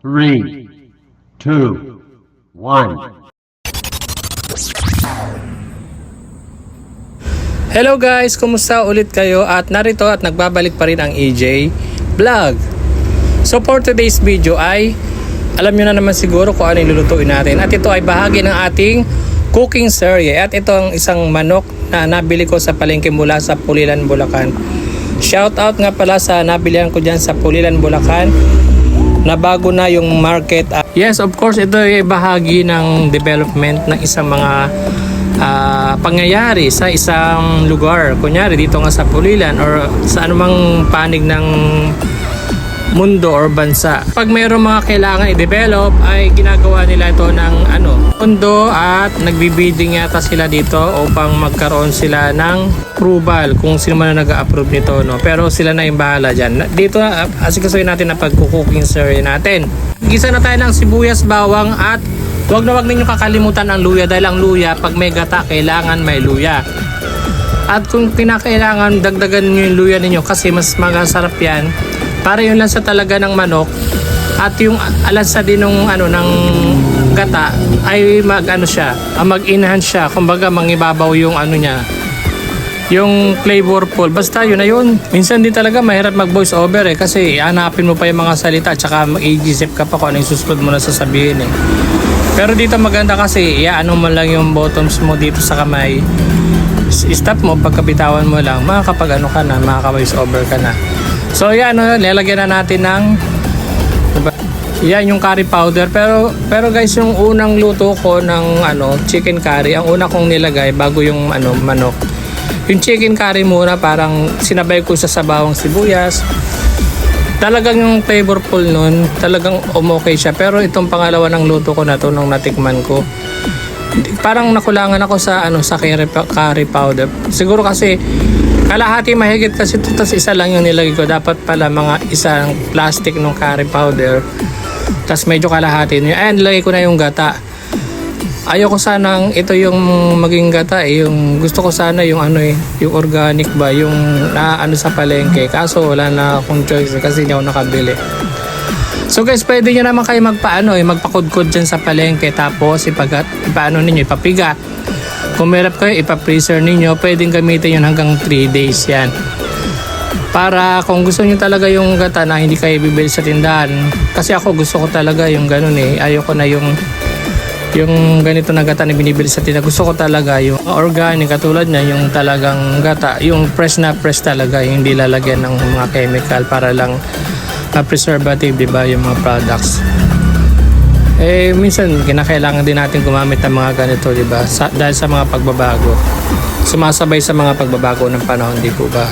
Three, two, one. Hello guys, kumusta ulit kayo? At narito at nagbabalik pa rin ang EJ Vlog. So for today's video ay alam nyo na naman siguro kung ano yung lulutuin natin. At ito ay bahagi ng ating cooking series. At ito ang isang manok na nabili ko sa palengke mula sa Pulilan, Bulacan. Shout out nga pala sa nabilihan ko dyan sa Pulilan, Bulacan na bago na yung market. Yes, of course, ito ay bahagi ng development ng isang mga pangyayari sa isang lugar. Kunyari dito nga sa Pulilan or sa anumang panig ng mundo or bansa. Pag mayroong mga kailangan i-develop ay ginagawa nila ito ng mundo at nagbibidding yata sila dito upang magkaroon sila ng approval kung sino man na nag-approve nito, no? Pero sila na yung bahala dyan. Dito asikasuhin natin na pag-cooking series natin. Gisa na tayo ng sibuyas, bawang at wag na wag ninyo kakalimutan ang luya dahil ang luya pag may gata kailangan may luya. At kung kinakailangan dagdagan niyo yung luya ninyo kasi mas masarap yan. Para yun lang sa talaga ng manok at yung alansa din ng ng gata ay mag-enhance siya, kumbaga mangibabaw yung niya, yung flavorful. Basta yun na yun. Minsan din talaga mahirap mag voice over kasi hanapin mo pa yung mga salita at saka mag-iisip ka pa kung ano yung susunod mo na sasabihin Pero dito maganda kasi mo lang yung bottoms mo dito sa kamay, stop mo, pagkabitawan mo lang makakapag ka na, makaka-voice over ka na. So lalagyan na natin ng yung curry powder. Pero guys, yung unang luto ko ng chicken curry, ang una kong nilagay bago yung manok. Yung chicken curry muna, parang sinabay ko sa sabawang sibuyas. Talagang yung flavorful nun, talagang okay siya. Pero itong pangalawa ng luto ko na to, nung natikman ko, parang nakulangan ako sa sa curry powder. Siguro kasi kalahati mahigit kasi ito, tas isa lang yung nilagay ko. Dapat pala mga isang plastic ng curry powder, tas medyo kalahati nyo. Nilagay ko na yung gata. Ayoko sanang ito yung maging gata yung gusto ko sana yung yung organic ba, yung sa palengke. Kaso wala na akong choice kasi hindi ako nakabili. So guys, pwede nyo naman kayo magpakudkod dyan sa palengke, tapos ninyo, ipapiga. Kung merap kayo, ipa-freezer ninyo, pwedeng gamitin yun hanggang 3 days yan. Para kung gusto nyo talaga yung gata na hindi kayo bibili sa tindahan. Kasi ako gusto ko talaga yung ganun ayoko na yung ganito na gata na binibili sa tindahan. Gusto ko talaga yung organic, katulad na yung talagang gata, yung fresh na fresh talaga, yung hindi lalagyan ng mga chemical para lang preservative, diba, yung mga products. Minsan kinakailangan din natin gumamit ng mga ganito, diba, dahil sa mga pagbabago, sumasabay sa mga pagbabago ng panahon, di po ba?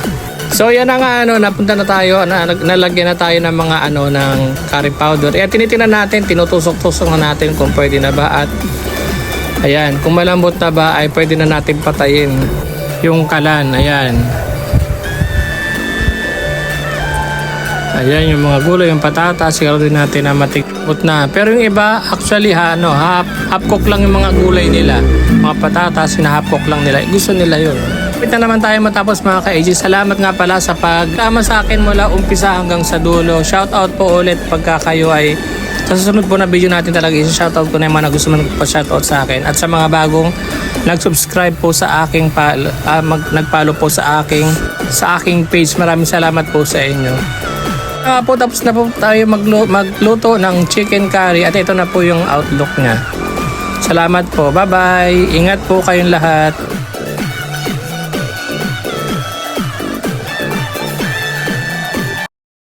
So yan na nga, napunta na tayo, nalagyan na tayo ng mga ng curry powder. Tinitingnan natin, tinutusok-tusok na natin kung pwede na ba, at ayan, kung malambot na ba ay pwede na natin patayin yung kalan. Ayan yung mga gulay, yung patatas, siguro din natin na matikot na. Pero yung iba, actually half cook lang yung mga gulay nila. Mga patatas, half cook lang nila. Gusto nila yun. Kapit na naman tayo matapos mga ka-AG. Salamat nga pala sa pagkama sa akin mula umpisa hanggang sa dulo. Shout out po ulit pagka kayo ay sa susunod po na video natin talaga isa-shoutout ko na yung mga gusto magpa-shoutout sa akin. At sa mga bagong nag-subscribe po sa aking nag-follow po sa aking page, maraming salamat po sa inyo. Tapos na po tayo magluto ng chicken curry at ito na po yung outlook niya. Salamat po. Bye-bye. Ingat po kayong lahat.